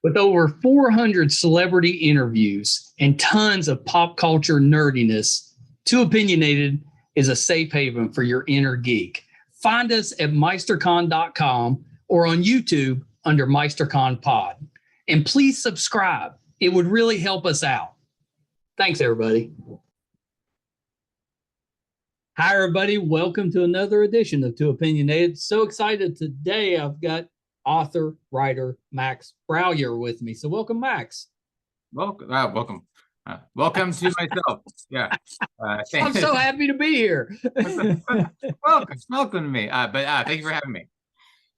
With over 400 celebrity interviews and tons of pop culture nerdiness, Too Opinionated is a safe haven for your inner geek. Find us at meistercon.com or on YouTube under MeisterCon Pod. And please subscribe. It would really help us out. Thanks, everybody. Hi, everybody. Welcome to another edition of Too Opinionated. So excited today. I've got author, writer, Max Brallier with me. So welcome, Max. Welcome. Welcome to myself. Yeah. I'm so happy to be here. welcome to me. But thank you for having me.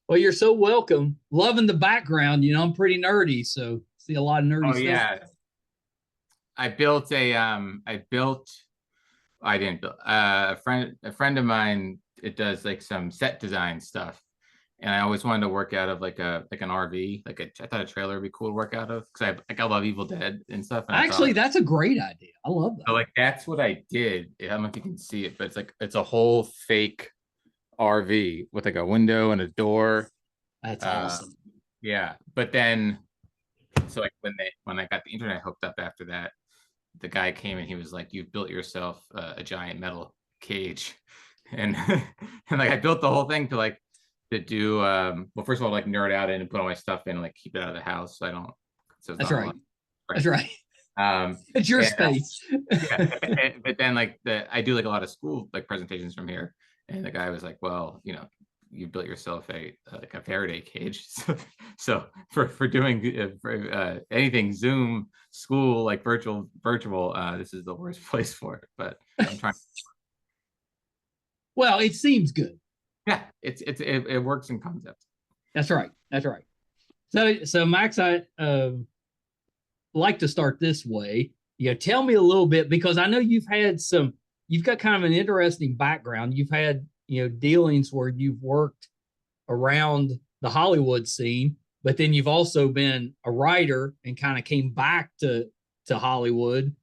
Well, you're so welcome. Loving the background. You know, I'm pretty nerdy, so see a lot of nerdy stuff. Yeah. I didn't build. A friend of mine, it does like some set design stuff. And I always wanted to work out of like an RV. I thought a trailer would be cool to work out of because I love Evil Dead and stuff. And actually, that's a great idea. I love that. So like that's what I did. I don't know if you can see it, but it's a whole fake RV with like a window and a door. That's awesome. Yeah, but then so like when I got the internet hooked up after that, the guy came and he was like, "You've built yourself a giant metal cage," and and like I built the whole thing to do well, first of all, like nerd out in and put all my stuff in and like keep it out of the house so I don't. So that's right. That's right. It's your space. Yeah, but then like I do like a lot of school like presentations from here, and the guy was like, "Well, you know, you built yourself a Faraday cage, so for doing anything Zoom school like virtual, this is the worst place for it." But I'm trying. Well, it seems good. Yeah, it works in concept. That's right. That's right. So Max, I like to start this way. Tell me a little bit, because I know you've got kind of an interesting background. You've had, dealings where you've worked around the Hollywood scene, but then you've also been a writer and kind of came back to Hollywood.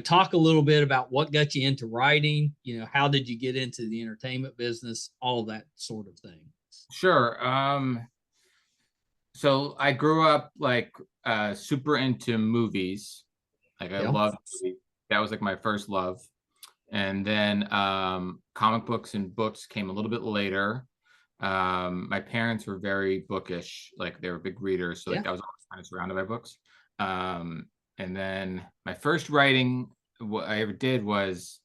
Talk a little bit about what got you into writing. How did you get into the entertainment business? All of that sort of thing. Sure. So I grew up like super into movies. Like I loved movies. That was like my first love. And then comic books and books came a little bit later. My parents were very bookish, like they were big readers, so like I was always kind of surrounded by books. And then my first writing, what I ever did was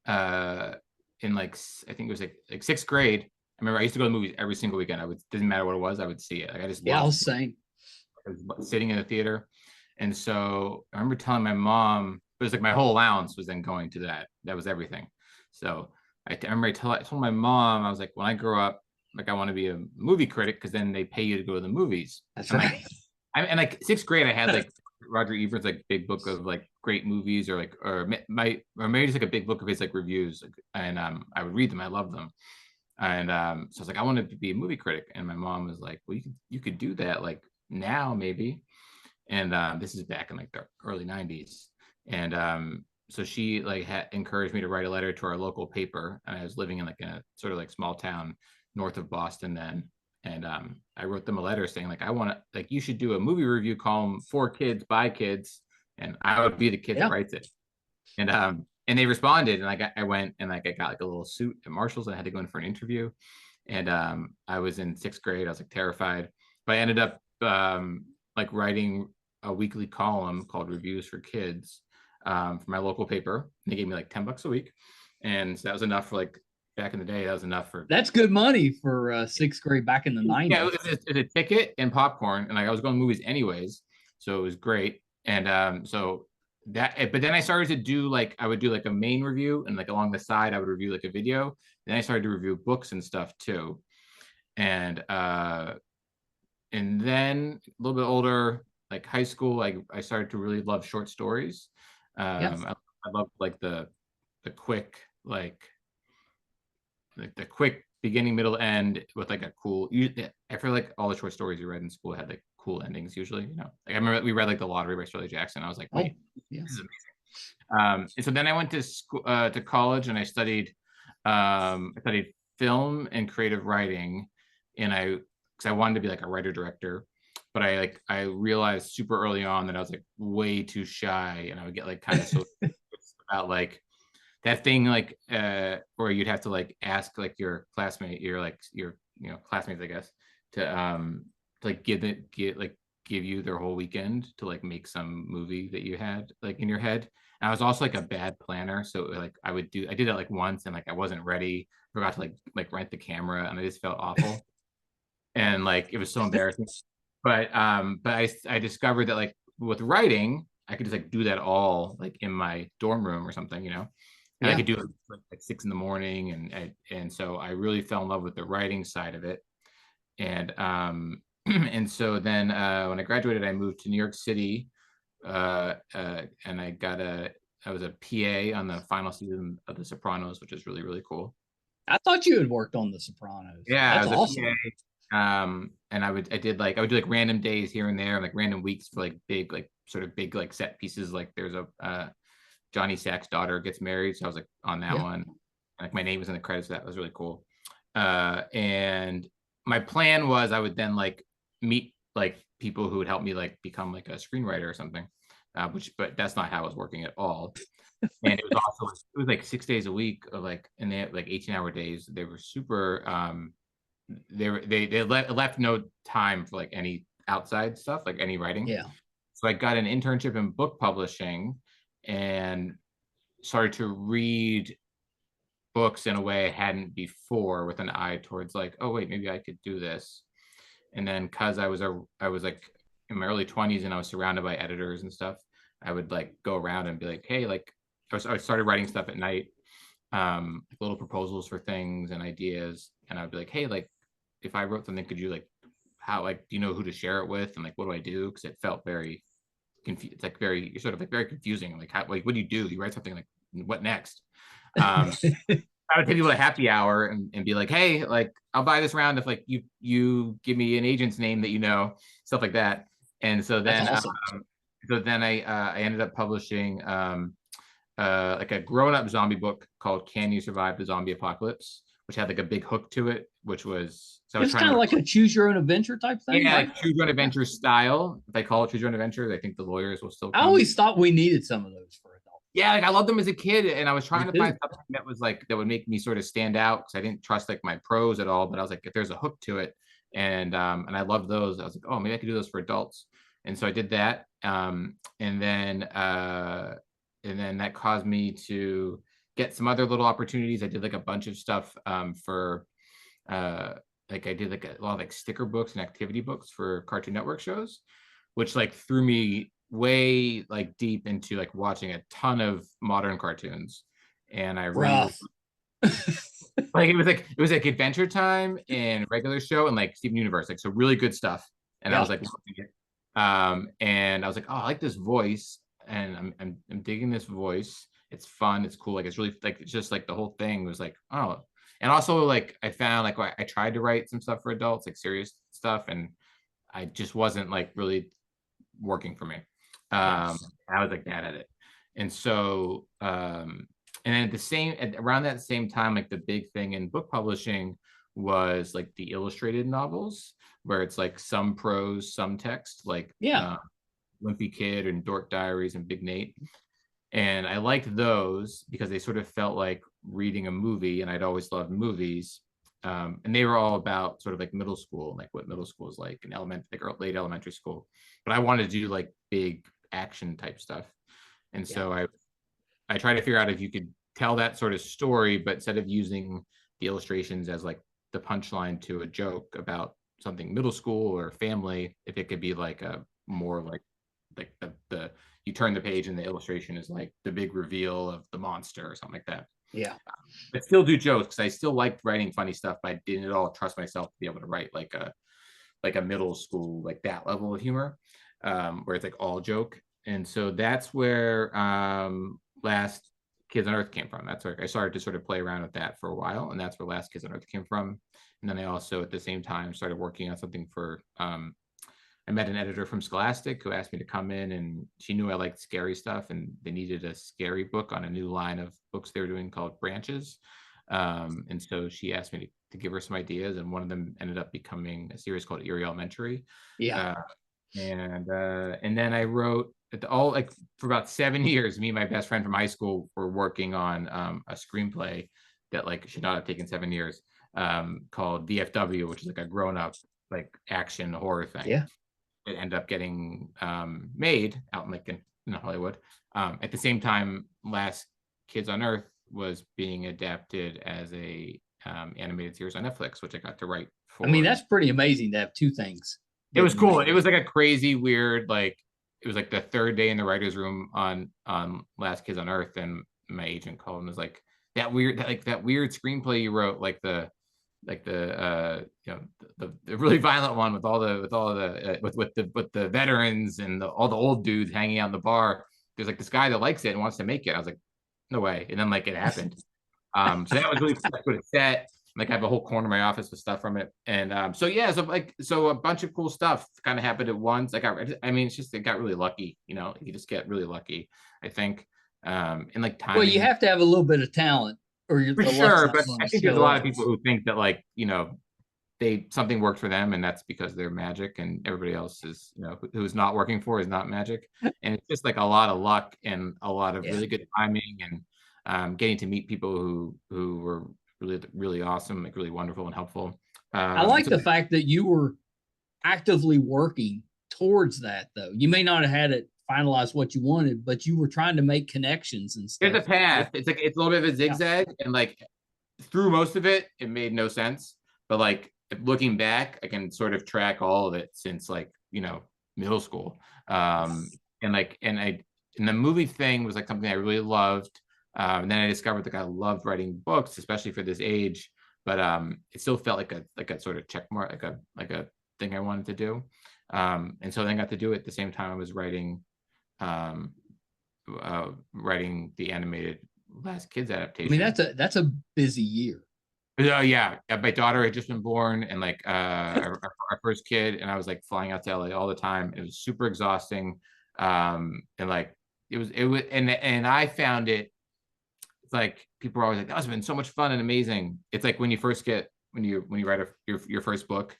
in like I think it was like sixth grade. I remember I used to go to movies every single weekend. Didn't matter what it was, I would see it. Like I just I was saying. I was sitting in the theater, and so I remember telling my mom. It was like my whole allowance was then going to that. That was everything. So I remember I told my mom, I was like, when I grow up, like I want to be a movie critic because then they pay you to go to the movies. That's right. And like sixth grade, I had like Roger Ebert's like big book of like great movies, or maybe just like a big book of his like reviews, and I would read them. I loved them, and so I was like, I wanted to be a movie critic, and my mom was like, well, you could do that like now maybe, and this is back in like the early '90s. And so she like encouraged me to write a letter to our local paper, and I was living in like a sort of like small town north of Boston then, and I wrote them a letter saying like I want to, like, you should do a movie review column for kids by kids, and I would be the kid that writes it. And they responded, and I went and like I got like a little suit at Marshall's, and I had to go in for an interview, and I was in sixth grade. I was like terrified, but I ended up like writing a weekly column called Reviews for Kids for my local paper. They gave me like $10 a week, and so that was enough for like back in the day. That was enough for. That's good money for sixth grade back in the '90s. Yeah, it was a ticket and popcorn, and like I was going to movies anyways, so it was great. And so that, but then I started to do like I would do like a main review, and like along the side I would review like a video. Then I started to review books and stuff too, and then a little bit older, like high school, I started to really love short stories. I love like the quick like the quick beginning, middle, end with like a cool. I feel like all the short stories you read in school had like cool endings usually. Like I remember we read like The Lottery by Shirley Jackson. I was like, wait, this is amazing. And so then I went to school to college, and I studied film and creative writing, and because I wanted to be like a writer director. but I realized super early on that I was like way too shy, and I would get like kind of so about like that thing like where you'd have to like ask like your classmate, your classmates, I guess, to like give you their whole weekend to like make some movie that you had like in your head. And I was also like a bad planner, so like I did that like once, and like I wasn't ready, forgot to like rent the camera, and I just felt awful, and like it was so embarrassing. But I discovered that like with writing, I could just like do that all like in my dorm room or something, and I Yeah. could do it like at 6 in the morning, and so I really fell in love with the writing side of it. And and so then when I graduated, I moved to New York City, and I was a PA on the final season of The Sopranos, which is really really cool. I thought you had worked on The Sopranos. Yeah, I That's was a awesome. PA. And I would do like random days here and there, like random weeks for like big, like sort of big, like set pieces. Like there's a Johnny Sack's daughter gets married, so I was like on that Yeah. one. Like my name was in the credits. That was really cool. And my plan was I would then like meet like people who would help me like become like a screenwriter or something. But that's not how it was working at all. And it was like 6 days a week of like, and they had like 18-hour days. They were super left no time for like any outside stuff, like any writing. Yeah. So I got an internship in book publishing and started to read books in a way I hadn't before, with an eye towards like, oh wait, maybe I could do this. And then because I was like in my early 20s and I was surrounded by editors and stuff, I would like go around and be like, hey, like I started writing stuff at night, little proposals for things and ideas, and I'd be like, hey, like if I wrote something, could you like how like do you know who to share it with, and like what do I do? Because it felt very confused. It's like very you're sort of like very confusing. Like how like what do you do? You write something, like what next? Um, I would take people to happy hour and be like, hey, like I'll buy this round if like you give me an agent's name that stuff like that. And That's awesome. so then I ended up publishing like a grown-up zombie book called Can You Survive the Zombie Apocalypse, which had like a big hook to it, which was so I was It's trying kind to of like a choose your own adventure type thing, yeah, right? like choose your own Yeah. adventure style. If I call it choose your own adventure, I think the lawyers will still I come. always thought we needed some of those for adults. Yeah, like I loved them as a kid, and I was Me trying to find too. something that was like that would make me sort of stand out because I didn't trust like my prose at all. But I was like, if there's a hook to it, and I loved those, I was like, oh, maybe I could do those for adults. And so I did that, and then that caused me to get some other little opportunities. I did like a bunch of stuff for like I did like a lot of like sticker books and activity books for Cartoon Network shows, which like threw me way like deep into like watching a ton of modern cartoons. And I really Rough. like it was like Adventure Time and regular show and like Steven Universe, like so really good stuff. And I Yeah. was like and I was like, oh, I like this voice, and I'm digging this voice. It's fun, it's cool, like it's really like it's just like the whole thing was like, oh. And also like I found like I tried to write some stuff for adults, like serious stuff, and I just wasn't like really working for me. Yeah. I was like bad at it. And so and then around that same time, like the big thing in book publishing was like the illustrated novels, where it's like some prose, some text, like Yeah. Wimpy Kid and Dork Diaries and Big Nate. And I liked those because they sort of felt like reading a movie, and I'd always loved movies. And they were all about sort of like middle school, like what middle school is like in late elementary school. But I wanted to do like big action type stuff. And Yeah. so I tried to figure out if you could tell that sort of story, but instead of using the illustrations as like the punchline to a joke about something middle school or family, if it could be like a more like the you turn the page and the illustration is like the big reveal of the monster or something like that. Yeah. But still do jokes because I still liked writing funny stuff, but I didn't at all trust myself to be able to write like a middle school like that level of humor, where it's like all joke. And so that's where Last Kids on Earth came from. That's where I started to sort of play around with that for a while, and that's where Last Kids on Earth came from. And then I also at the same time started working on something for I met an editor from Scholastic who asked me to come in, and she knew I liked scary stuff, and they needed a scary book on a new line of books they were doing called Branches. And so she asked me to give her some ideas, and one of them ended up becoming a series called Eerie Elementary. Yeah. And then I wrote all like for about 7 years. Me and my best friend from high school were working on a screenplay that like should not have taken 7 years, called VFW, which is like a grown-up like action horror thing. Yeah. It ended up getting made out in like in Hollywood. At the same time, Last Kids on Earth was being adapted as a animated series on Netflix, which I got to write I mean, for. that's pretty amazing to have two things It was getting cool. made. It was like a crazy, weird, like it was like the third day in the writer's room on Last Kids on Earth, and my agent called and was like, that weird screenplay you wrote, like the the really violent one with all the with the veterans and all the old dudes hanging out in the bar. There's like this guy that likes it and wants to make it. I was like, no way. And then like it happened. So that was really cool. I put it set. Like I have a whole corner of my office with stuff from it. And so yeah, so a bunch of cool stuff kind of happened at once. I mean, it's just it got really lucky, you just get really lucky, I think. And like Well, you timing. have to have a little bit of talent, or For the luck's sure, not but going I to think there's a show lot of up. people who think that like, they something worked for them and that's because they're magic and everybody else is, who's not working for is not magic. And it's just like a lot of luck and a lot of Yeah. really good timing and getting to meet people who were really, really awesome, like really wonderful and helpful. I like the fact that you were actively working towards that, though. You may not have had it finalized what you wanted, but you were trying to make connections and There's a stuff. path. It's like it's a little bit of a zigzag, and like through most of it, it made no sense. But like looking back, I can sort of track all of it since like middle school. And like and the movie thing was like something I really loved. And then I discovered that I loved writing books, especially for this age. But it still felt like a sort of check mark, like a thing I wanted to do. And so then I got to do it at the same time I was um, writing the animated Last Kids I mean, adaptation. that's a busy year. Yeah, my daughter had just been born, and like our first kid, and I was like flying out to LA all the time. It was super exhausting, and like and I found it. It's like people are always like, "That has been so much fun and amazing." It's like when you first get when you write your first book,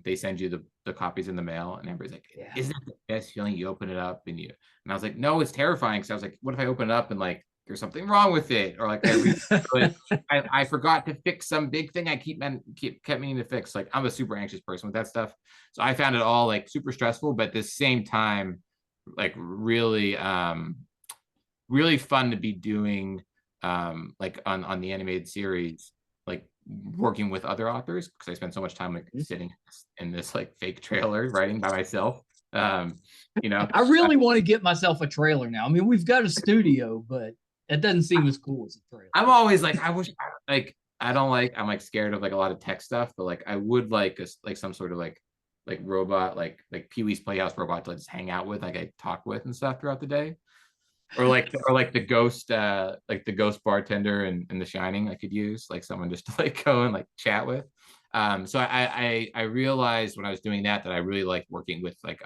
they send you the copies in the mail, and everybody's like, Yeah. "Isn't that the best feeling?" You open it up, and I was like, "No, it's terrifying." So I was like, "What if I open it up and like there's something wrong with it, or like I forgot to fix some big thing I kept meaning to fix." Like I'm a super anxious person with that stuff, so I found it all like super stressful, but at the same time, like really fun to be doing, like on the animated series, like working with other authors, because I spent so much time like sitting in this like fake trailer writing by myself. I really want to get myself a trailer now. I mean, we've got a studio, but it doesn't seem as cool as a trailer. I'm always like, I wish like I don't like I'm like scared of like a lot of tech stuff, but like I would like some sort of like robot, like Pee-wee's Playhouse robot to like, just hang out with, like I talk with and stuff throughout the day. Or like the ghost bartender in The Shining I could use, like someone just to like go and like chat with. So I realized when I was doing that I really liked working with like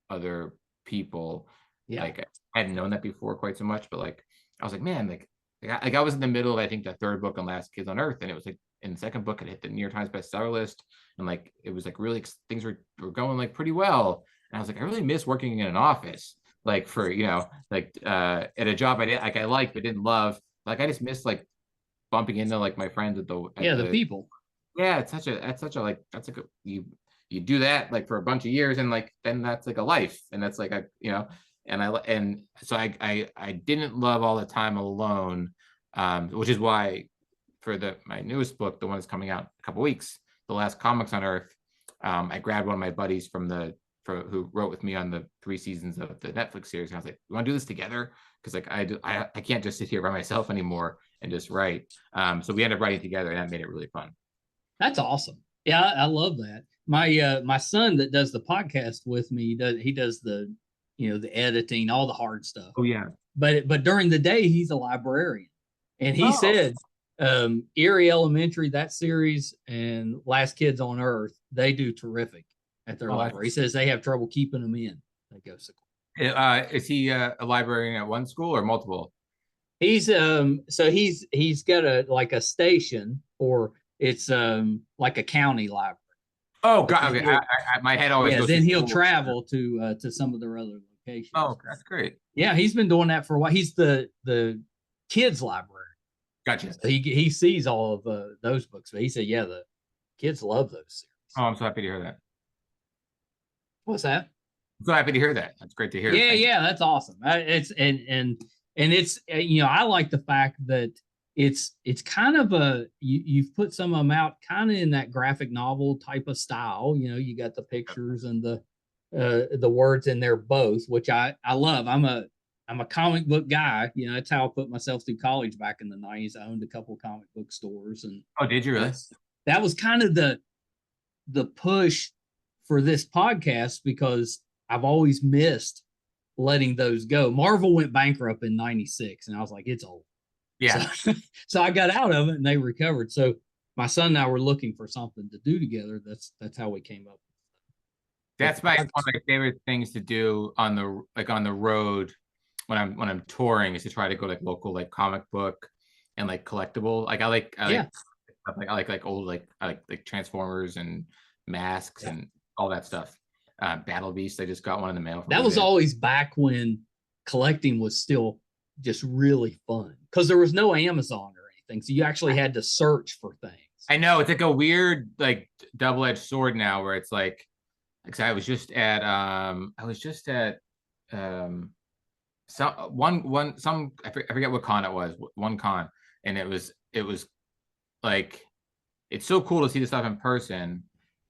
other people. Yeah. Like I hadn't known that before quite so much, but like I was like, man, like I was in the middle of I think the third book on Last Kids on Earth, and it was like in the second book it hit the New York Times bestseller list, and like it was like really things were going like pretty well, and I was like, I really miss working in an office, like for like at a job I liked but didn't love. Like I just missed like bumping into like my friends The people. yeah. That's such a like that's like you do that like for a bunch of years, and like then that's like a life, and that's like a and so I didn't love all the time alone, which is why for my newest book, the one that's coming out in a couple weeks, The Last Comics on Earth, I grabbed one of my buddies who wrote with me on the 3 seasons of the Netflix series, and I was like, "You want to do this together?" Because like I can't just sit here by myself anymore and just write. So we ended up writing together, and that made it really fun. That's awesome. Yeah, I love that. My son that does the podcast with me, he does the the editing, all the hard stuff. Oh yeah. But during the day he's a librarian, and he Oh. said Erie Elementary, that series, and Last Kids on Earth, they do terrific at their library. He says they have trouble keeping them in. They go so cool. Is he a librarian at one school or multiple? He's so he's got a like a station, or it's like a county library. Oh God, okay. My head always goes. Then he'll travel to some of their other locations. Oh, that's great. Yeah, he's been doing that for a while. He's the kids library. Gotcha. So he sees all of those books, but he said, yeah, the kids love those series. Oh, I'm so happy to hear that. What's that? I'm so happy to hear that. That's great to hear. Yeah, that's awesome. It's and it's I like the fact that it's kind of you've put some of them out kind of in that graphic novel type of style. You got the pictures and the words in there both, which I love. I'm a comic book guy. That's how I put myself through college back in the 90s. I owned a couple of comic book stores, and oh, did you really? That was kind of the push for this podcast, because I've always missed letting those go. Marvel went bankrupt in 96, and I was like, it's old. Yeah. So I got out of it, and they recovered. So my son and I were looking for something to do together. That's how we came up. That's one of my favorite things to do on the road when I'm touring, is to try to go like local like comic book and like collectible. Like I like old I like Transformers and masks and all that stuff. Battle Beast, I just got one in the mail. That was always back when collecting was still just really fun, because there was no Amazon or anything, so you actually had to search for things. I know, it's like a weird like double-edged sword now, where it's like I was just at some I forget what con it was, one con, and it was like, it's so cool to see the stuff in person.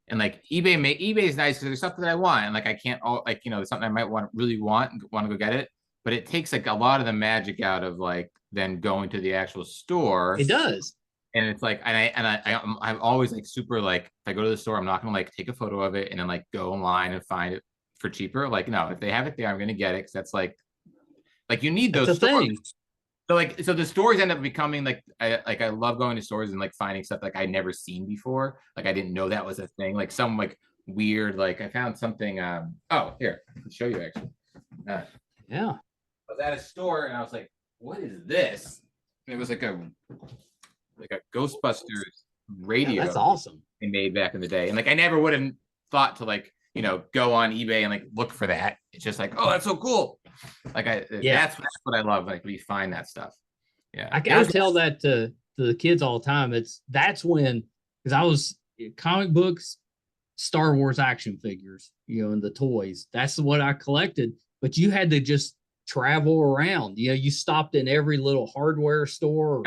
And like eBay is nice because there's stuff that I want, and like I can't there's something I might really want to go get it, but it takes like a lot of the magic out of like then going to the actual store. It does. And it's like, I'm always like super like, if I go to the store, I'm not gonna like take a photo of it and then like go online and find it for cheaper. Like, no, if they have it there, I'm gonna get it, because that's like you need those stores. So the stores end up becoming like I love going to stores and like finding stuff like I'd never seen before. Like I didn't know that was a thing. Like some like weird, like I found something. Oh, here, I can show you actually. Yeah. I was at a store and I was like, what is this? And it was like a Ghostbusters radio. Yeah, that's awesome. They made back in the day. And like I never would have thought to like, go on eBay and like look for that. It's just like, oh, that's so cool. Like that's what I love. Like we find that stuff. Yeah, I tell that to the kids all the time. That's when, because I was comic books, Star Wars action figures, and the toys. That's what I collected. But you had to just travel around. You stopped in every little hardware store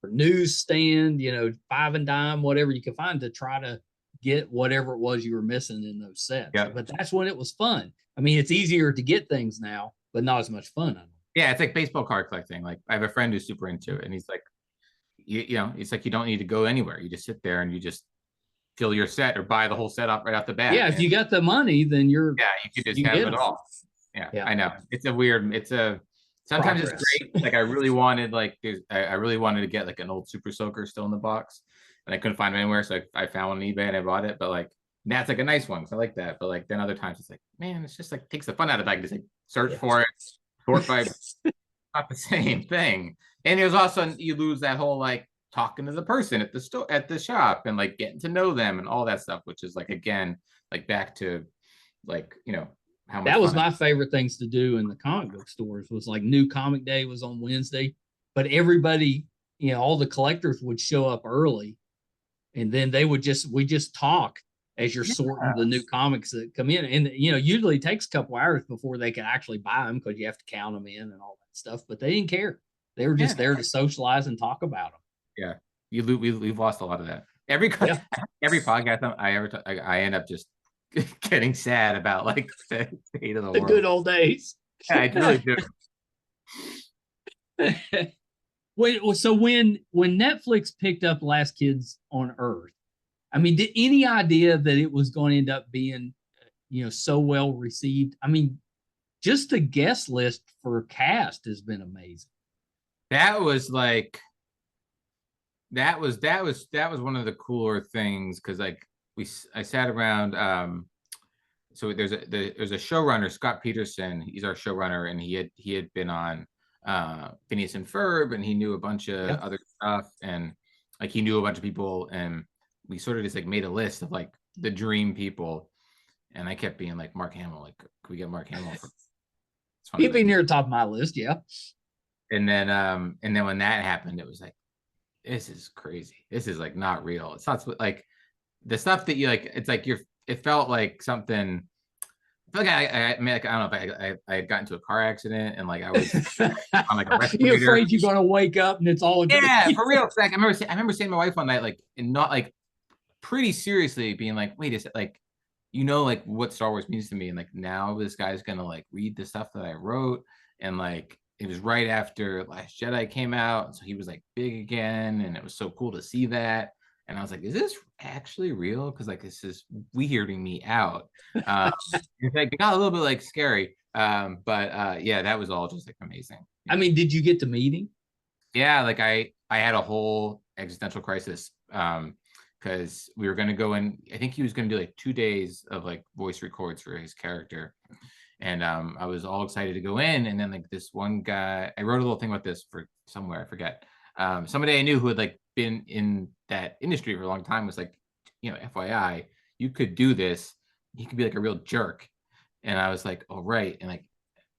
or newsstand, five and dime, whatever you could find, to try to get whatever it was you were missing in those sets. Yeah. But that's when it was fun. I mean, it's easier to get things now, but not as much fun. Yeah, it's like baseball card collecting. Like I have a friend who's super into it, and he's like, it's like you don't need to go anywhere. You just sit there and you just fill your set or buy the whole set up right off the bat. Yeah, if you got the money, then you can just have it all. Yeah, I know. Sometimes it's great. Like I really wanted to get like an old Super Soaker still in the box, and I couldn't find it anywhere, so I found one on eBay and I bought it. But like that's like a nice one, so I like that. But like then other times it's like, man, it's just like takes the fun out of it. I can just like search for it, sort by not the same thing. And there's also, you lose that whole like talking to the person at the store, at the shop, and like getting to know them and all that stuff, which is like, again, like back to like, how much that was my favorite things to do in the comic book stores. Was like New Comic Day was on Wednesday, but everybody, all the collectors would show up early, and then we just talk as you're sorting the new comics that come in. And, usually it takes a couple hours before they can actually buy them, because you have to count them in and all that stuff. But they didn't care. They were just there to socialize and talk about them. Yeah. We've lost a lot of that. Every podcast I end up just getting sad about like the state of the world. Good old days. Yeah, I really do. So when Netflix picked up Last Kids on Earth, I mean, did any idea that it was going to end up being, so well received? I mean, just the guest list for cast has been amazing. That was one of the cooler things, because like I sat around. So there's a showrunner, Scott Peterson. He's our showrunner, and he had been on Phineas and Ferb, and he knew a bunch of other stuff, and like he knew a bunch of people, and we sort of just like made a list of like the dream people. And I kept being like, Mark Hamill, like, can we get Mark Hamill? It's funny. He'd be near the top of my list, yeah. And then when that happened, it was like, this is crazy. This is like not real. It's not like the stuff that you like. It's like it felt like something. I feel like I mean, like, I don't know if I had gotten into a car accident and like I was on like a respirator. You're afraid you're gonna wake up and it's all yeah, for real. Like I remember saying to my wife one night, like, and not like pretty seriously being like, wait, is it like, like what Star Wars means to me, and like now this guy's gonna like read the stuff that I wrote, and like it was right after Last Jedi came out, and so he was like big again, and it was so cool to see that. And I was like, is this actually real? Because like this is weirding me out. It's like it got a little bit like scary. But yeah, that was all just like amazing. I mean, did you get to meet him? Yeah, like I had a whole existential crisis. Because we were going to go in, I think he was going to do like 2 days of like voice records for his character. And I was all excited to go in. And then like this one guy, I wrote a little thing about this for somewhere, I forget. Somebody I knew who had like been in that industry for a long time was like, FYI, you could do this. You could be like a real jerk. And I was like, oh, right.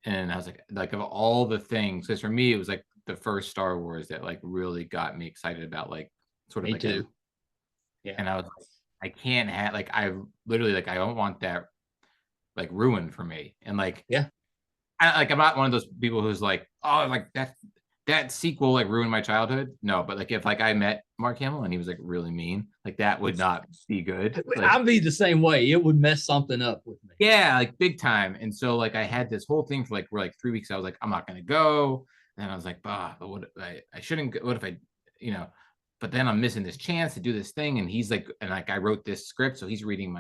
And I was like of all the things, because for me, it was like the first Star Wars that like really got me excited about like sort of Me like too. Yeah. And I was like, I can't have like I literally like I don't want that like ruined for me. And like yeah, I'm not one of those people who's like, oh, like that sequel like ruined my childhood. No, but like if like I met Mark Hamill and he was like really mean, like that would not be good. Like, I'd be the same way. It would mess something up with me. yeah, like big time. And so like I had this whole thing for like 3 weeks. I was like, I'm not gonna go. And I was like, but what I shouldn't go. What if I, but then I'm missing this chance to do this thing. And he's like, and like I wrote this script, so he's reading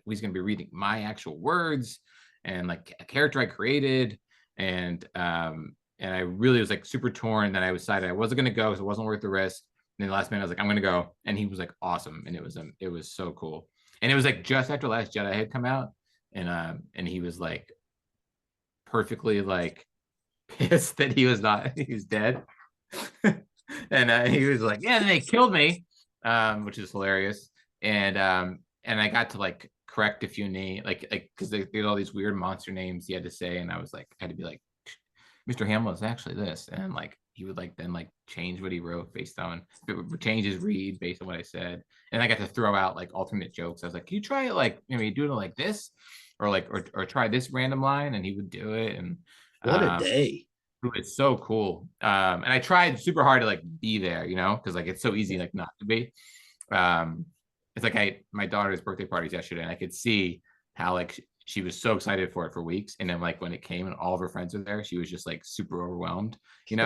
he's gonna be reading my actual words and like a character I created. And I really was like super torn. Then I decided I wasn't gonna go because it wasn't worth the risk. And then the last minute I was like, I'm gonna go. And he was like awesome. And it was so cool. And it was like just after Last Jedi had come out. And he was like perfectly like pissed that he was dead. And he was like, yeah, they killed me, which is hilarious. And I got to like correct a few names, like because they had all these weird monster names he had to say, and I was like, I had to be like, Mr. Hamill is actually this, and like he would like then like change what he wrote based on change his read based on what I said, and I got to throw out like alternate jokes. I was like, can you try it like do it like this, or like or try this random line, and he would do it. And what a day. It's so cool. And I tried super hard to like be there, because like it's so easy like not to be. It's like my daughter's birthday parties yesterday, and I could see how like she was so excited for it for weeks, and then like when it came and all of her friends were there, she was just like super overwhelmed, and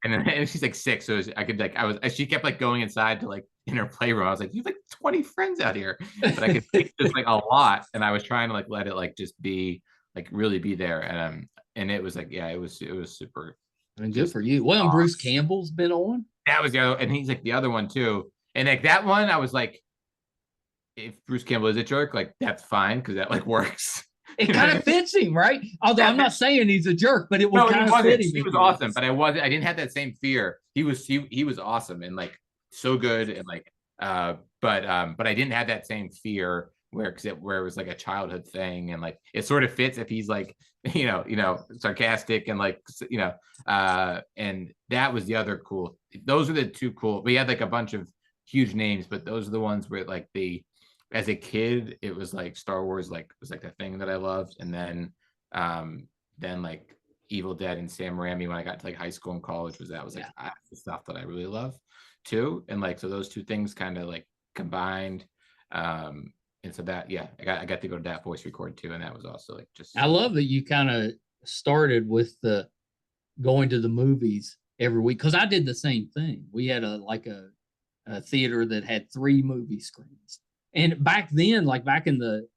then and she's like 6, so she kept like going inside to like in her playroom. I was like, you have like 20 friends out here, but I could see just like a lot, and I was trying to like let it like just be like really be there. And it was like, yeah, it was super. And good for you. Well, Bruce Campbell's been on. That was the other, and he's like the other one too. And like that one, I was like, if Bruce Campbell is a jerk, like that's fine because that like works. It kind of fits him, right? Although I'm not saying he's a jerk, but it would kind of fit him. He was awesome, but I didn't have that same fear. He was awesome and like so good and like but I didn't have that same fear where it was like a childhood thing, and like it sort of fits if he's like sarcastic and like and that was the other cool. Those are the two cool. We had like a bunch of huge names, but those are the ones where like as a kid it was like Star Wars like was like the thing that I loved, and then like Evil Dead and Sam Raimi when I got to like high school and college was the stuff that I really love too. And like so those two things kind of like combined. And so that, I got to go to that voice record too. And that was also like just. I love that you kind of started with the going to the movies every week. Cause I did the same thing. We had a theater that had 3 movie screens. And back then, like back in the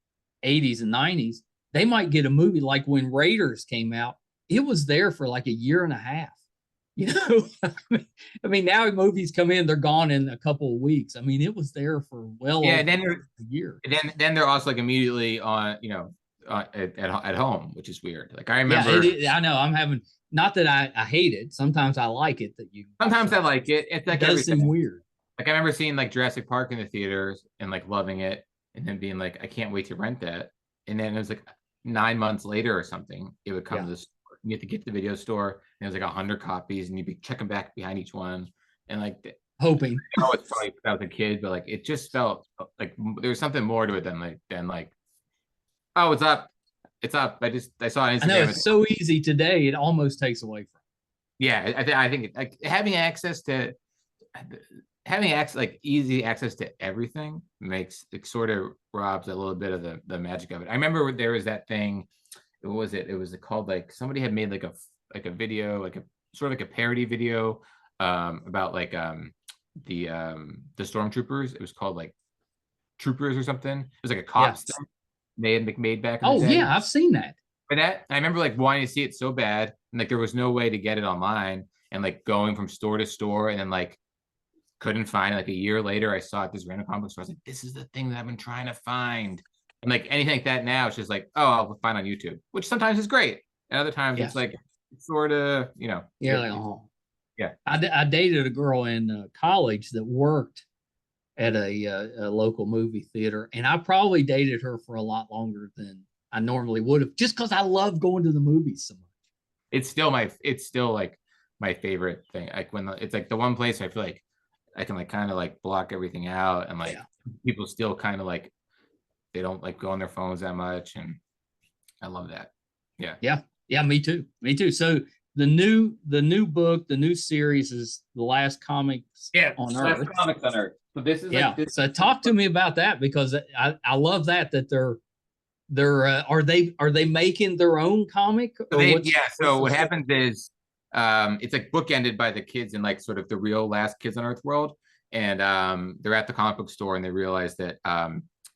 80s and 90s, they might get a movie like when Raiders came out, it was there for like a year and a half. I mean, now movies come in, they're gone in a couple of weeks. I mean, it was there for over a year. Then they're also like immediately on, at home, which is weird. Like I remember. Yeah, I know. I'm having, not that I hate it. Sometimes I like it that you. Sometimes I like it. It's like it does seem weird. Like I remember seeing like Jurassic Park in the theaters and like loving it, and then being like, I can't wait to rent that. And then it was like 9 months later or something, it would come Yeah. to the store. You have to get to the video store, and it was like 100 copies, and you'd be checking back behind each one. And like, Hoping. know it's probably because I was a kid, but like it just felt like there was something more to it than like, oh, it's up, it's up. I saw it on I know Instagram. it's so easy today, it almost takes away from. Yeah, I think like having access, like easy access to everything, makes it sort of robs a little bit of the magic of it. I remember there was that thing. What was it? It was called, like, somebody had made like a video, like a sort of like a parody video, about like the stormtroopers. It was called like Troopers or something. It was like a cop Yeah. stuff they had made back in the Oh day. yeah, I've seen that. But that, I remember like wanting to see it so bad, and like there was no way to get it online, and like going from store to store, and then like couldn't find it. Like a year later, I saw it at this random comic book store. I was like, this is the thing that I've been trying to find. And like anything like that now, it's just like, oh, I'll find on YouTube, which sometimes is great, and other times Yeah. it's like sort of, Yeah. Like, oh. yeah. I dated a girl in college that worked at a local movie theater, and I probably dated her for a lot longer than I normally would have, just because I love going to the movies so much. It's still like my favorite thing. Like it's like the one place I feel like I can like kind of like block everything out, and like Yeah. people still kind of like, they don't like go on their phones that much, and I love that. Yeah. Yeah. Yeah. Me too. Me too. So the new book, the new series is The Last Comics Yeah, on last Earth. comics on Earth. So this is Yeah. like this. So talk to me about that, because I love that they're are they making their own comic, So or they, what's yeah. what's So the what story? happens is, it's like bookended by the kids in like sort of the real last Kids on Earth world, and they're at the comic book store, and they realize that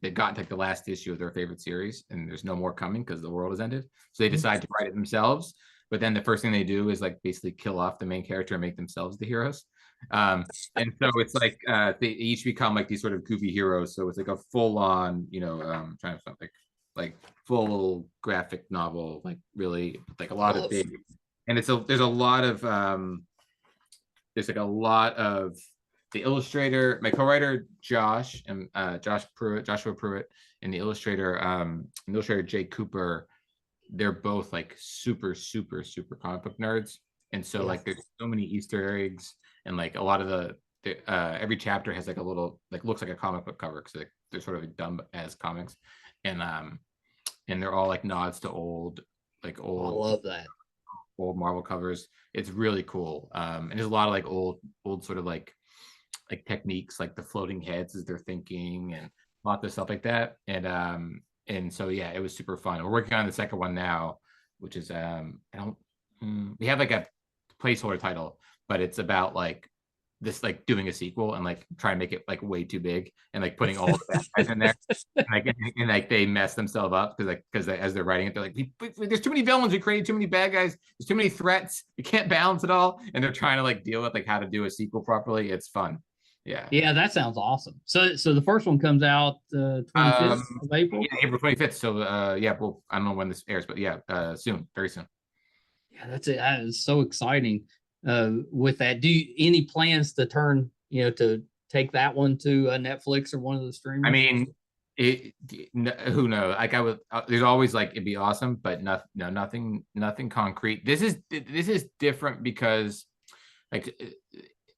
they've gotten like the last issue of their favorite series, and there's no more coming because the world has ended. So they decide to write it themselves. But then the first thing they do is like basically kill off the main character and make themselves the heroes. And so it's like they each become like these sort of goofy heroes. So it's like a full on, trying to like full graphic novel, like really like a lot of big, and there's a lot of there's like a lot of the illustrator, my co-writer Josh, and Joshua Pruitt, and the illustrator Jay Cooper. They're both like super super super comic book nerds, and so Yeah. like there's so many Easter eggs, and like a lot of the every chapter has like a little, like, looks like a comic book cover, because they're sort of done as comics, and they're all like nods to I love that. old Marvel covers. It's really cool. And there's a lot of like old sort of like techniques, like the floating heads as they're thinking, and lots of stuff like that. And so yeah, it was super fun. We're working on the second one now, which is I don't we have like a placeholder title, but it's about like this, like doing a sequel and like trying to make it like way too big, and like putting all the bad guys in there, and like they mess themselves up because as they're writing it, they're like, there's too many villains, we created too many bad guys, there's too many threats, you can't balance it all, and they're trying to like deal with like how to do a sequel properly. It's fun. Yeah. Yeah, that sounds awesome. So the first one comes out 25th of April. Yeah, April 25th. So yeah, well, I don't know when this airs, but yeah, soon, very soon. Yeah, that's it. That is so exciting. With that, do you any plans to to take that one to Netflix or one of the streamers? I mean, who knows? Like I would, there's always like, it'd be awesome, but nothing concrete. This is different because like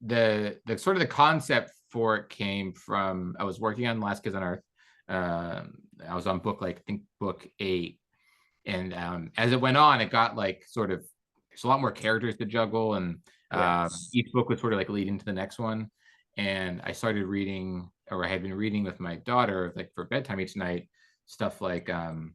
the sort of the concept for it came from, I was working on Last Kids on Earth. I was on I think book 8, and as it went on, it got like sort of, there's a lot more characters to juggle, and each book was sort of like leading to the next one. And I started reading, or I had been reading with my daughter, like for bedtime each night, stuff like Captain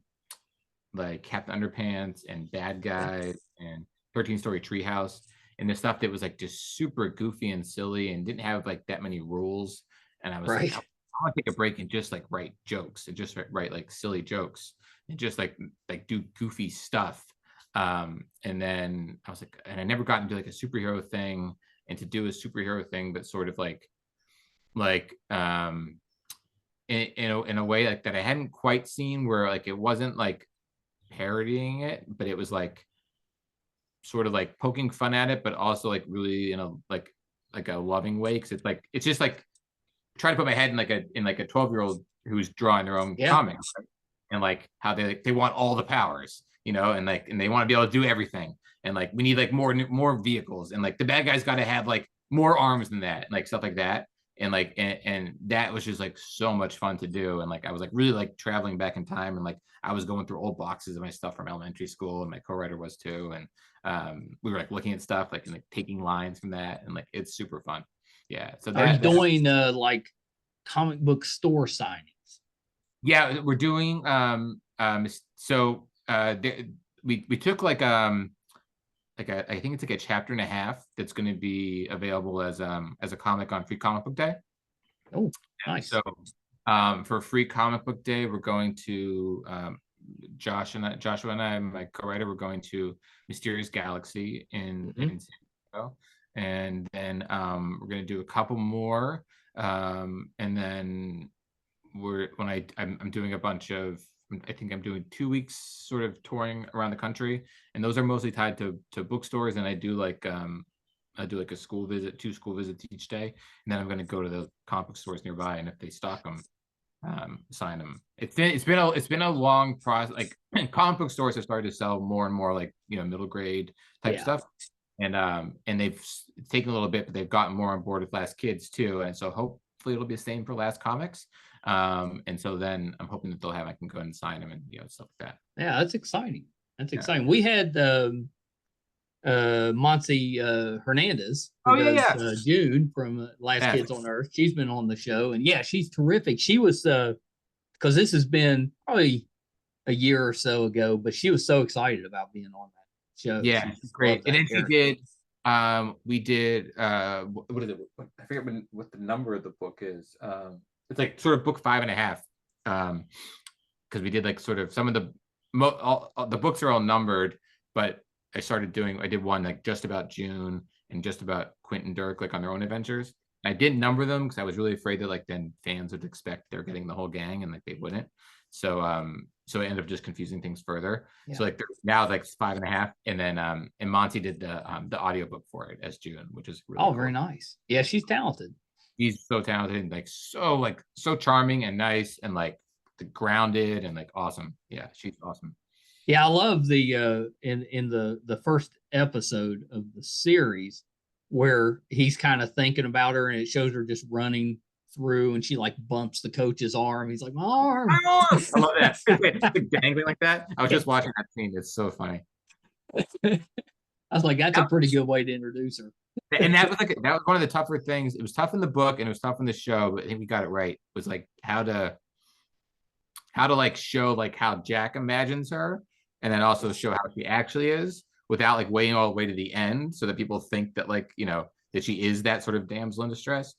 Underpants and Bad Guys and 13-Story Treehouse, and the stuff that was like just super goofy and silly and didn't have like that many rules. And I was like, I want to take a break and just like write jokes, and just write like silly jokes, and just like do goofy stuff. And then I was like, and I never got into like a superhero thing, and to do a superhero thing, but sort of in a way like that I hadn't quite seen, where like it wasn't like parodying it, but it was like sort of like poking fun at it, but also like really in a like a loving way, because it's just like trying to put my head in like a 12-year-old who's drawing their own Yeah. comics, right? And like how they want all the powers, you know, and like and they want to be able to do everything, and like we need like more vehicles, and like the bad guys got to have like more arms than that, and like stuff like that. And like and that was just like so much fun to do. And like I was like really like traveling back in time, and like I was going through old boxes of my stuff from elementary school, and my co-writer was too. And we were like looking at stuff like and like taking lines from that, and like it's super fun. Yeah. So Are you that doing like comic book store signings? yeah, we're doing so we took like I think it's like a chapter and a half that's going to be available as a comic on Free Comic Book Day. Oh, nice. So for Free Comic Book Day, we're going to Joshua and I, my co-writer, we're going to Mysterious Galaxy in San Diego, and then we're going to do a couple more, and then I'm doing a bunch of, I think I'm doing 2 weeks sort of touring around the country, and those are mostly tied to bookstores, and I do like a school visit, 2 school visits each day, and then I'm going to go to the comic book stores nearby, and if they stock them, sign them. It's been a long process. Like comic book stores have started to sell more and more like, you know, middle grade type stuff, and they've taken a little bit, but they've gotten more on board with Last Kids too, and so hopefully it'll be the same for Last Comics. And so then I'm hoping that I can go and sign them and, you know, stuff like that. Yeah, that's exciting. That's exciting. We had Monty Hernandez, who does June from Last Kids on Earth. She's been on the show, and yeah, she's terrific. She was because this has been probably a year or so ago, but she was so excited about being on that show. Yeah, she's great. And then she did we did what is it? I forget what the number of the book is. It's like sort of book 5.5. Because we did like sort of some of the books are all numbered, but I did one like just about June and just about Quentin Dirk, like on their own adventures. I didn't number them because I was really afraid that like then fans would expect they're getting the whole gang, and like they wouldn't. So so it ended up just confusing things further. Yeah. So like now like 5.5, and then and Monty did the audiobook for it as June, which is really cool. Very nice. Yeah, she's talented. She's so talented and like so charming and nice and like grounded and like awesome. Yeah, she's awesome. Yeah, I love the in the first episode of the series where he's kind of thinking about her, and it shows her just running through, and she like bumps the coach's arm. He's like, my arm. I love that. It's dangling like that. I was just watching that scene. It's so funny. I was like, that's a pretty good way to introduce her. And that was one of the tougher things. It was tough in the book and it was tough in the show, but I think we got it right. It was like how to like show like how Jack imagines her, and then also show how she actually is without like waiting all the way to the end so that people think that like, you know, that she is that sort of damsel in distress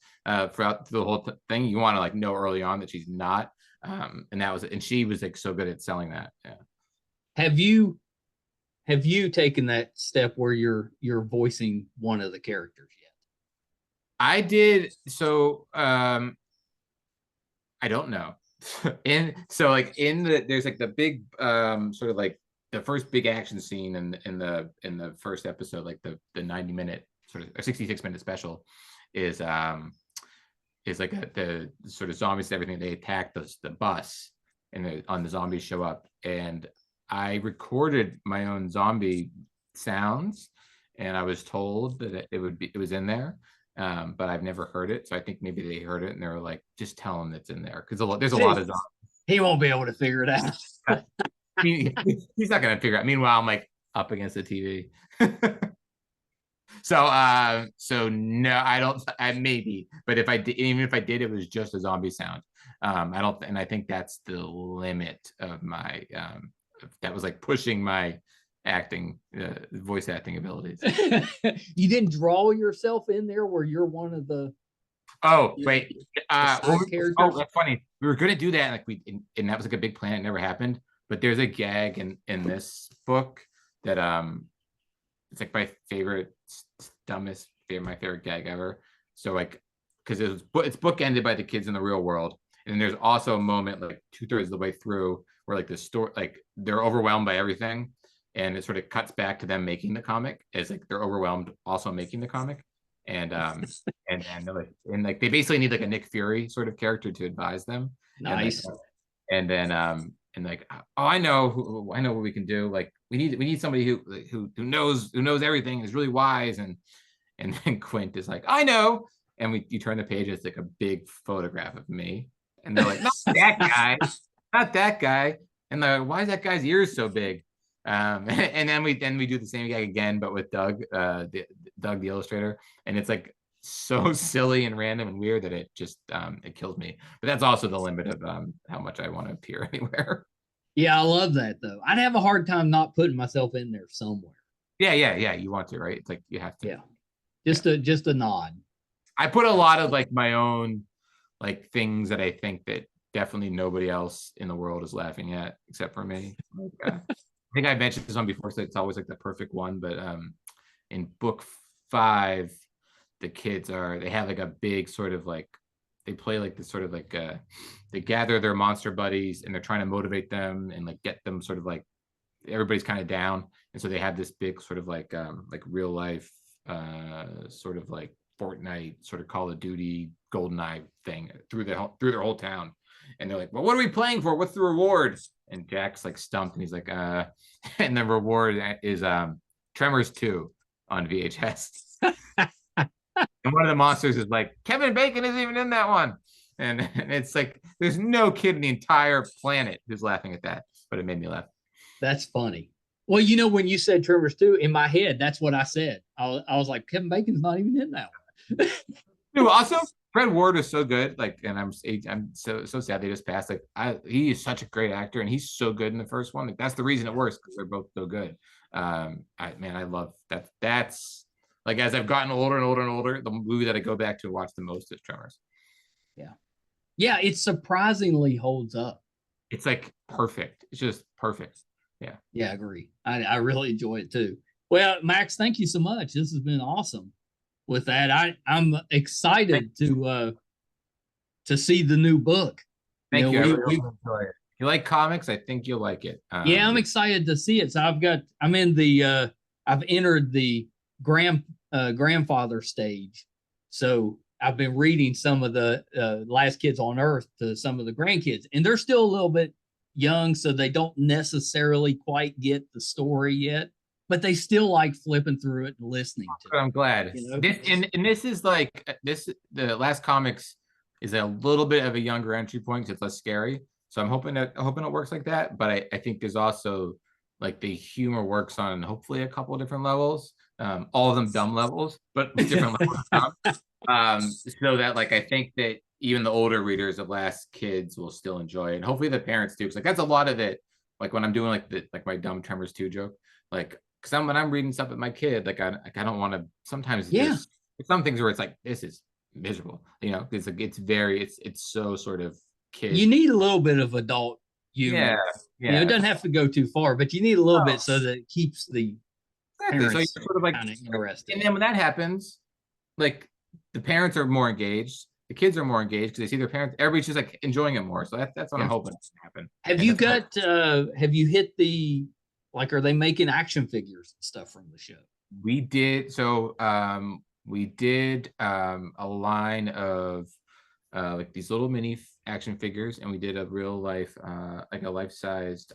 throughout the whole thing. You want to like know early on that she's not, and she was like so good at selling that. Yeah. Have you taken that step where you're voicing one of the characters yet? I did. So I don't know. And so like there's like the big sort of like the first big action scene in the first episode, like the 90-minute sort of or 66-minute special is like the sort of zombies and everything. They attack the bus, and the zombies show up, and I recorded my own zombie sounds, and I was told that it was in there, but I've never heard it. So I think maybe they heard it and they were like, just tell him it's in there, because there's a lot of zombies. He won't be able to figure it out. He's not gonna figure it out. Meanwhile, I'm like up against the TV. So no, I don't. Maybe, but even if I did, it was just a zombie sound. I don't, and I think that's the limit of my. That was like pushing my voice acting abilities. You didn't draw yourself in there where you're one of the. Oh wait, characters. Oh, that's funny. We were gonna do that, like and that was like a big plan. It never happened. But there's a gag in this book that it's like my favorite gag ever. So like, because it's bookended by the kids in the real world, and there's also a moment like 2/3 of the way through where like the story, like they're overwhelmed by everything, and it sort of cuts back to them making the comic as like they're overwhelmed also making the comic, and and like they basically need like a Nick Fury sort of character to advise them, And like, Nice. and then and like, oh, I know what we can do. Like we need somebody who knows everything, is really wise. And then Quint is like, I know. And you turn the page, it's like a big photograph of me. And they're like, not that guy, not that guy. And they're like, why is that guy's ears so big? And then we do the same gag again, but with Doug, Doug the illustrator. And it's like so silly and random and weird that it just it kills me. But that's also the limit of how much I want to appear anywhere. Yeah, I love that though. I'd have a hard time not putting myself in there somewhere. Yeah. You want to, right? It's like you have to. Yeah. Yeah. Just a nod. I put a lot of like my own like things that I think that definitely nobody else in the world is laughing at except for me. Like, I think I mentioned this one before, so it's always like the perfect one. But in book 5, the kids they have like a big sort of like, they play like this sort of like they gather their monster buddies and they're trying to motivate them and like get them sort of like, everybody's kind of down, and so they have this big sort of like real life sort of like Fortnite sort of Call of Duty GoldenEye thing through their whole town. And they're like, well, what are we playing for? What's the reward? And Jack's like stumped, and he's like, and the reward is Tremors 2 on VHS. And one of the monsters is like, Kevin Bacon isn't even in that one. And it's like, there's no kid in the entire planet who's laughing at that, but it made me laugh. That's funny. Well, you know, when you said Tremors 2, in my head, that's what I said. I was like, Kevin Bacon's not even in that one. Dude, also, Fred Ward is so good. Like, and I'm so sad they just passed. Like, he is such a great actor, and he's so good in the first one. Like, that's the reason it works, because they're both so good. I love that. That's like, as I've gotten older and older and older, the movie that I go back to and watch the most is Tremors. Yeah. Yeah, it surprisingly holds up. It's like perfect. It's just perfect. Yeah. Yeah, I agree. I really enjoy it too. Well, Max, thank you so much. This has been awesome. With that, I'm excited to see the new book. Thank you. I really enjoy it. If you like comics, I think you'll like it. Yeah, I'm excited to see it. So I'm in the I've entered the grandfather stage. So I've been reading some of the Last Kids on Earth to some of the grandkids, and they're still a little bit young, so they don't necessarily quite get the story yet, but they still like flipping through it and listening to it. I'm glad. You know? This is like the Last Comics is a little bit of a younger entry point because it's less scary. So I'm hoping it works like that. But I think there's also like the humor works on hopefully a couple of different levels. All of them dumb levels, but different levels. So that like I think that even the older readers of Last Kids will still enjoy it. And hopefully the parents do. Because like that's a lot of it. Like when I'm doing like my dumb Tremors 2 joke, like because when I'm reading stuff with my kid, like I don't want to. Sometimes it's some things where it's like, this is miserable, you know. It's like it's so sort of kid. You need a little bit of adult humor. Yeah. You know, it doesn't have to go too far, but you need a little bit so that it keeps the parents so you're sort of like kind of interested. And then when that happens, like the parents are more engaged, the kids are more engaged because they see their parents. Everybody's just like enjoying it more. So that's what I'm hoping to happen. Have you hit the, like, are they making action figures and stuff from the show? We did. So we did a line of like these little mini action figures, and we did a real life like a life-sized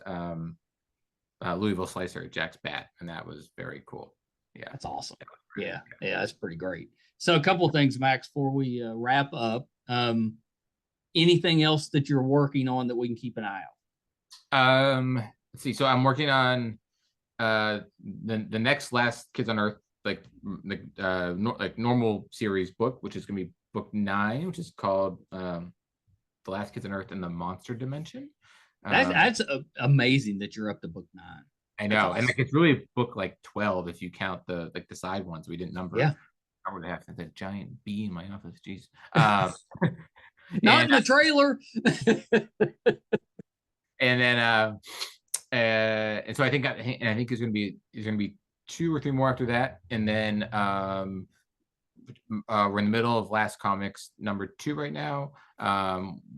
Louisville Slicer, Jack's bat, and that was very cool. Yeah, that's awesome. Yeah, that's pretty great. So a couple of things, Max, before we wrap up. Anything else that you're working on that we can keep an eye out? Let's see. So I'm working on the next Last Kids on Earth, like normal series book, which is gonna be book 9, which is called The Last Kids on Earth in the Monster Dimension. That's amazing that you're up to book 9. I know, awesome. And like it's really book like 12 if you count the side ones we didn't number. Yeah, I would have that giant bee in my office. Jeez. Not in the trailer. And then and so I think there's gonna be 2 or 3 more after that, and then we're in the middle of Last Comics number 2 right now.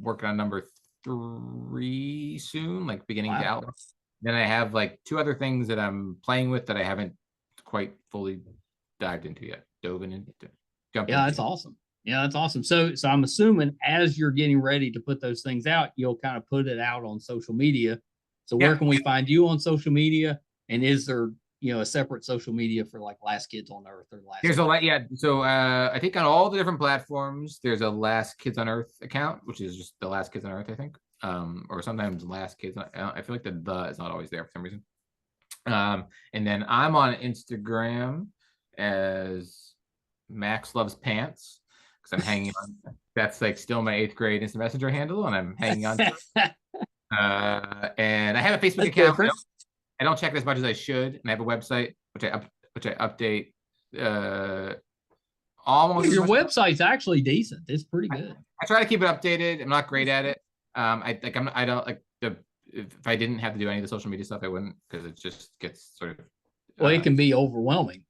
Working on number 3 soon, like beginning to out. Then I have like 2 other things that I'm playing with that I haven't quite fully dived into yet. Jumped into. That's awesome. Yeah, that's awesome. So I'm assuming as you're getting ready to put those things out, you'll kind of put it out on social media. So where Yeah. can we find you on social media? And is there, a separate social media for like Last Kids on Earth or Last There's a Kids? lot, yeah. So I think on all the different platforms, there's a Last Kids on Earth account, which is just the Last Kids on Earth, I think. Or sometimes Last Kids. I feel like the is not always there for some reason. And then I'm on Instagram as Max Loves Pants because I'm hanging on. That's like still my 8th grade Instant Messenger handle, and I'm hanging on. And I have a Facebook That's account. different. I don't check it as much as I should, and I have a website which I update almost Well, as your much. website's actually decent. It's pretty good. I try to keep it updated. I'm not great at it. I don't like the if I didn't have to do any of the social media stuff, I wouldn't because it just gets sort of Well, it can be overwhelming.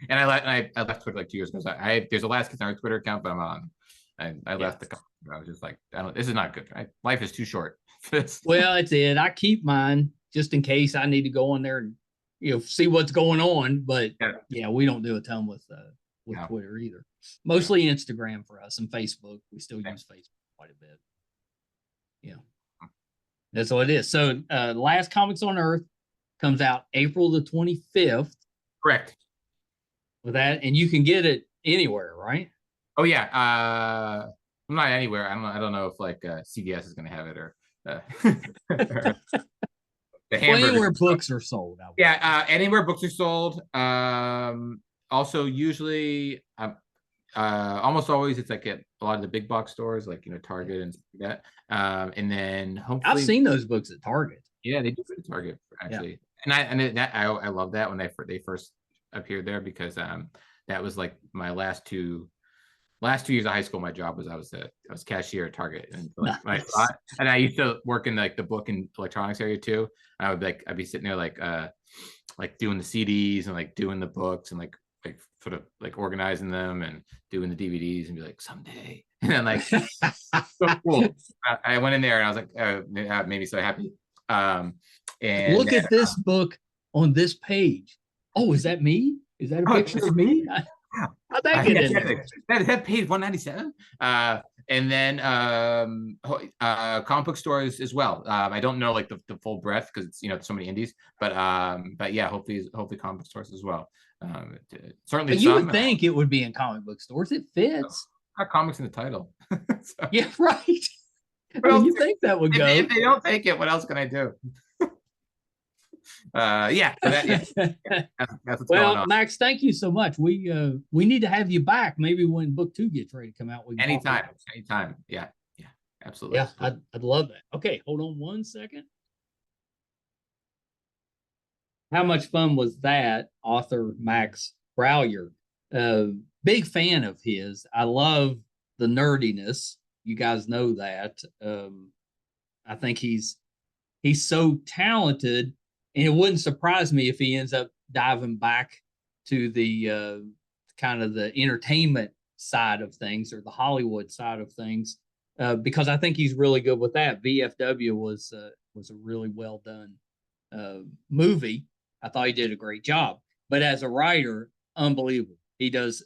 and I left Twitter like 2 years ago. So there's a Last Kids on Earth Twitter account, but I'm on. I left the company. I was just like, this is not good. Life is too short for this. Well, it's it. I keep mine just in case I need to go on there and see what's going on. But yeah, we don't do a ton with no. Twitter either. Mostly Instagram for us and Facebook. We still use Facebook quite a bit. Yeah, that's what it is. So, Last Comics on Earth comes out April the 25th. Correct. With that, and you can get it anywhere, right? Oh yeah, not anywhere. I don't know if like CVS is going to have it or the anywhere books are sold. Yeah, anywhere books are sold. Also, usually, almost always, it's like at a lot of the big box stores, like Target and stuff like that. And then hopefully, I've seen those books at Target. Yeah, they do at Target actually, I love that when they first appeared there because that was like my last 2 years of high school. My job was I was cashier at Target, and like and I used to work in like the book and electronics area too. And I'd be sitting there like doing the CDs and like doing the books and like sort of like organizing them and doing the DVDs and be like someday. And then like so cool. I went in there and I was like, that made me so happy. And look at this book on this page. Oh, is that me? Is that a picture of me? How'd that get in there? That page 197. And then comic book stores as well. I don't know like the full breadth because it's so many indies, but yeah, hopefully comic book stores as well. Certainly, but you would think it would be in comic book stores. It fits. Got comics in the title. So, yeah, right. You think that would go? If they don't take it, what else can I do? Yeah. That's what's going on. Max, thank you so much. We need to have you back. Maybe when book 2 gets ready to come out. We can anytime. Yeah, absolutely. Yeah, I'd love that. Okay, hold on 1 second. How much fun was that? Author Max Brallier. Big fan of his. I love the nerdiness. You guys know that. I think he's so talented, and it wouldn't surprise me if he ends up diving back to the kind of the entertainment side of things or the Hollywood side of things, because I think he's really good with that. VFW was a really well done movie. I thought he did a great job, but as a writer, unbelievable. He does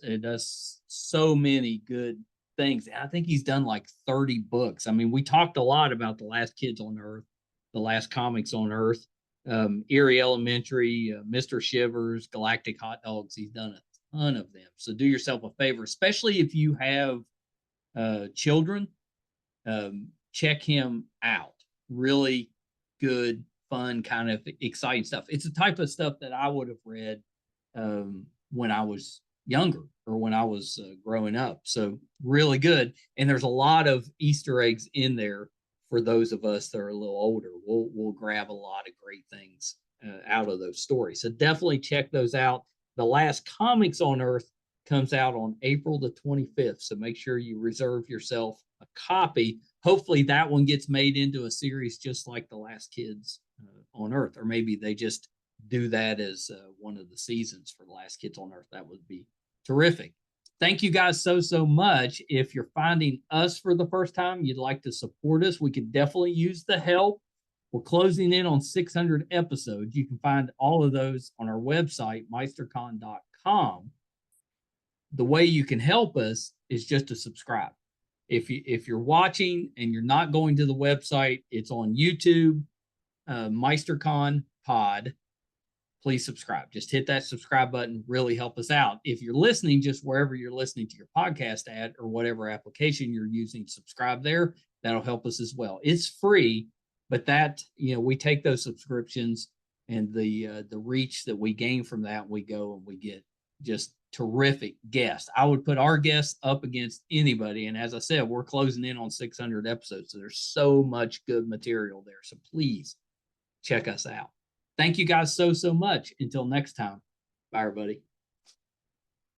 so many good things. I think he's done like 30 books. I mean, we talked a lot about The Last Kids on Earth, The Last Comics on Earth, Erie Elementary, Mr. Shivers, Galactic Hot Dogs. He's done a ton of them. So do yourself a favor, especially if you have children, check him out. Really good, fun, kind of exciting stuff. It's the type of stuff that I would have read when I was younger or when I was growing up. So really good. And there's a lot of Easter eggs in there for those of us that are a little older. We'll grab a lot of great things out of those stories. So definitely check those out. The Last Comics on Earth comes out on April the 25th. So make sure you reserve yourself a copy. Hopefully that one gets made into a series just like The Last Kids on Earth, or maybe they just do that as one of the seasons for The Last Kids on Earth. That would be terrific. Thank you guys so much. If you're finding us for the first time, you'd like to support us, we could definitely use the help. We're closing in on 600 episodes. You can find all of those on our website, meistercon.com. the way you can help us is just to subscribe. If you're watching and you're not going to the website, it's on YouTube, MeisterCon Pod. Please subscribe. Just hit that subscribe button. Really help us out. If you're listening, just wherever you're listening to your podcast at or whatever application you're using, subscribe there. That'll help us as well. It's free, but that, we take those subscriptions and the reach that we gain from that, we go and we get just terrific guests. I would put our guests up against anybody. And as I said, we're closing in on 600 episodes. So there's so much good material there. So please check us out. Thank you guys so much. Until next time. Bye, everybody.